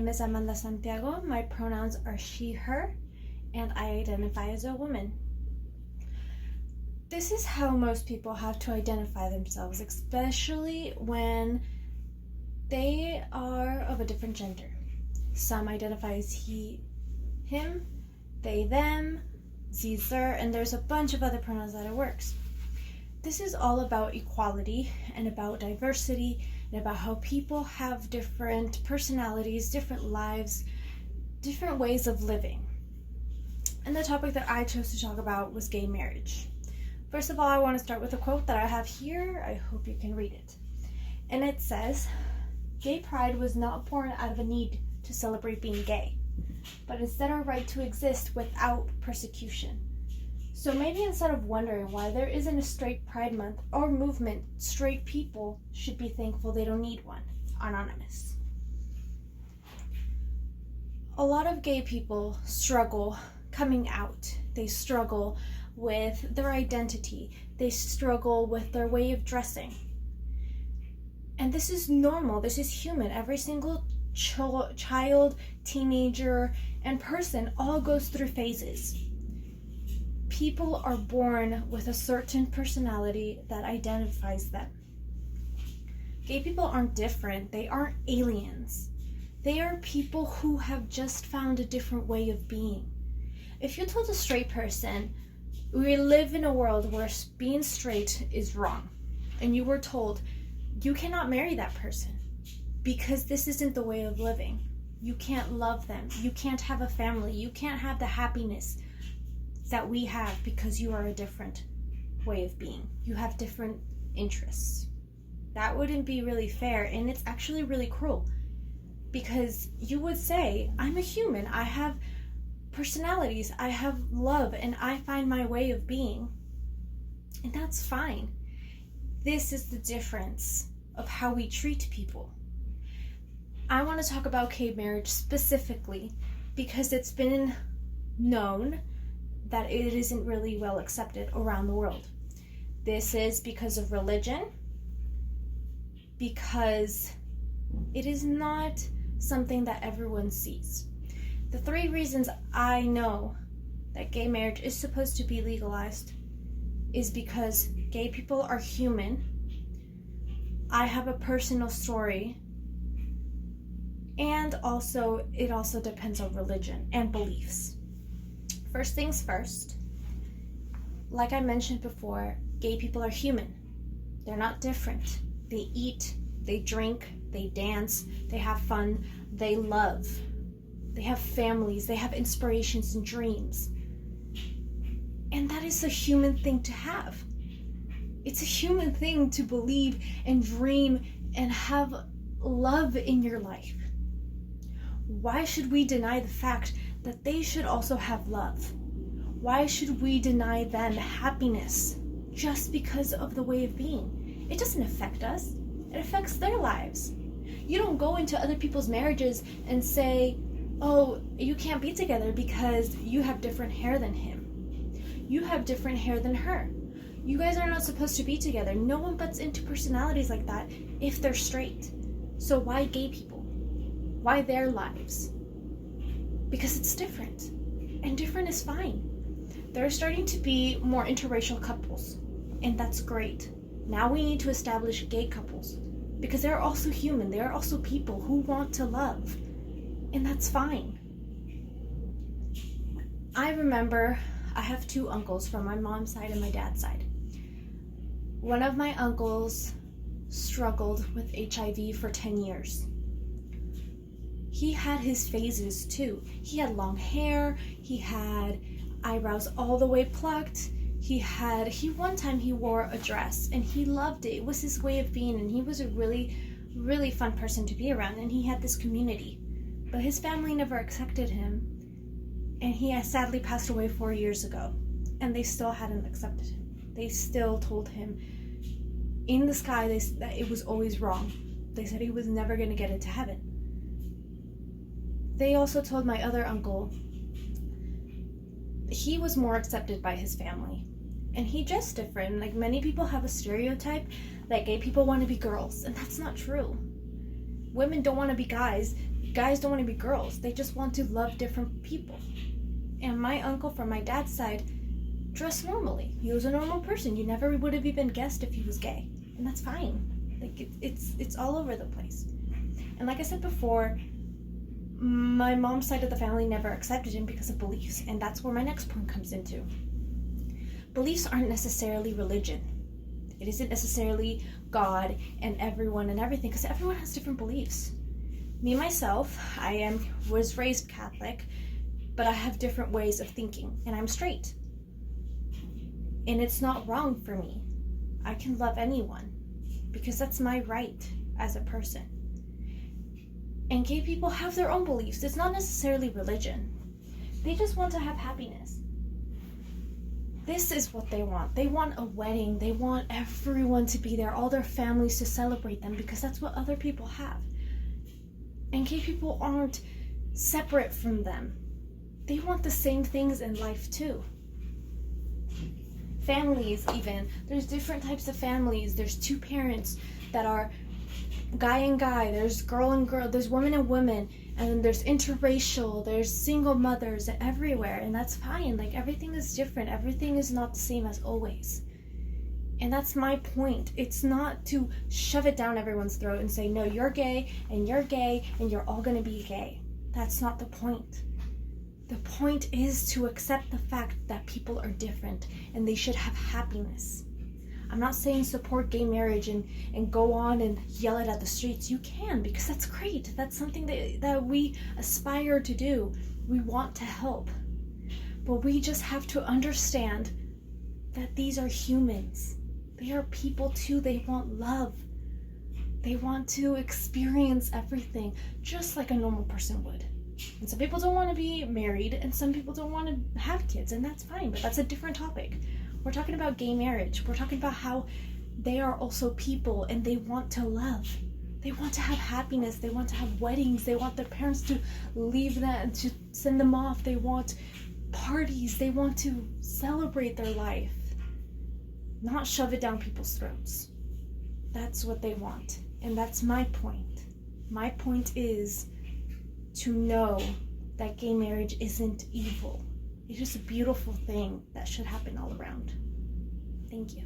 name is Amanda Santiago. My pronouns are she, her, and I identify as a woman. This is how most people have to identify themselves, especially when they are of a different gender. Some identify as he, him, they, them, sie, their, and there's a bunch of other pronouns that it works. This is all about equality and about diversity and about how people have different personalities, different lives, different ways of living. And the topic that I chose to talk about was gay marriage. First of all, I want to start with a quote that I have here. I hope you can read it. And it says, "Gay pride was not born out of a need to celebrate being gay, but instead a right to exist without persecution." So maybe instead of wondering why there isn't a straight pride month or movement, straight people should be thankful they don't need one. Anonymous. A lot of gay people struggle coming out. They struggle with their identity. They struggle with their way of dressing. And this is normal. This is human. Every single child, teenager, and person all goes through phases. People are born with a certain personality that identifies them. Gay people aren't different. They aren't aliens. They are people who have just found a different way of being. If you told a straight person, we live in a world where being straight is wrong, and you were told, you cannot marry that person because this isn't the way of living. You can't love them. You can't have a family. You can't have the happiness that we have because you are a different way of being. You have different interests. That wouldn't be really fair, and it's actually really cruel because you would say, I'm a human. I have personalities. I have love, and I find my way of being. And that's fine. This is the difference of how we treat people. I want to talk about gay marriage specifically because it's been known that it isn't really well accepted around the world. This is because of religion, because it is not something that everyone sees. The 3 reasons I know that gay marriage is supposed to be legalized is because gay people are human. I have a personal story, and also it also depends on religion and beliefs. First things first, like I mentioned before, gay people are human. They're not different. They eat, they drink, they dance, they have fun, they love. They have families, they have inspirations and dreams. And that is a human thing to have. It's a human thing to believe and dream and have love in your life. Why should we deny the fact that they should also have love? Why should we deny them happiness just because of the way of being? It doesn't affect us. It affects their lives. You don't go into other people's marriages and say, oh, you can't be together because you have different hair than him. You have different hair than her. You guys are not supposed to be together. No one butts into personalities like that if they're straight. So why gay people? Why their lives? Because it's different. And different is fine. There are starting to be more interracial couples. And that's great. Now we need to establish gay couples. Because they're also human. They are also people who want to love. And that's fine. I remember I have 2 uncles from my mom's side and my dad's side. One of my uncles struggled with HIV for 10 years. He had his phases too. He had long hair, he had eyebrows all the way plucked, one time he wore a dress and he loved it. It was his way of being, and he was a really, really fun person to be around, and he had this community. But his family never accepted him, and he sadly passed away 4 years ago, and they still hadn't accepted him. They still told him in the sky that it was always wrong. They said he was never going to get into heaven. They also told my other uncle he was more accepted by his family, and he dressed different. Like, many people have a stereotype that gay people want to be girls, and that's not true. Women don't want to be guys. guys don't want to be girls. They just want to love different people. And my uncle from my dad's side dressed normally. He was a normal person. You never would have even guessed if he was gay. And that's fine. Like, it's all over the place. And like I said before, my mom's side of the family never accepted him because of beliefs. And that's where my next point comes into. Beliefs aren't necessarily religion. It isn't necessarily God and everyone and everything, because everyone has different beliefs. Me, myself, was raised Catholic, but I have different ways of thinking, and I'm straight. And it's not wrong for me. I can love anyone, because that's my right as a person. And gay people have their own beliefs. It's not necessarily religion. They just want to have happiness. This is what they want. They want a wedding. They want everyone to be there, all their families to celebrate them, because that's what other people have. And gay people aren't separate from them. They want the same things in life too. Families, even. There's different types of families. There's two parents that are guy and guy. There's girl and girl. There's women and women. And then there's interracial. There's single mothers everywhere. And that's fine. Like, everything is different. Everything is not the same as always. And that's my point. It's not to shove it down everyone's throat and say, no, you're gay and you're all going to be gay. That's not the point. The point is to accept the fact that people are different and they should have happiness. I'm not saying support gay marriage and go on and yell it at the streets. You can, because that's great. That's something that we aspire to do. We want to help. But we just have to understand that these are humans. They are people too. They want love. They want to experience everything just like a normal person would. And some people don't want to be married, and some people don't want to have kids, and that's fine, but that's a different topic. We're talking about gay marriage. We're talking about how they are also people, and they want to love. They want to have happiness. They want to have weddings. They want their parents to leave them and to send them off. They want parties. They want to celebrate their life, not shove it down people's throats. That's what they want, and that's my point. My point is to know that gay marriage isn't evil. It's just a beautiful thing that should happen all around. Thank you.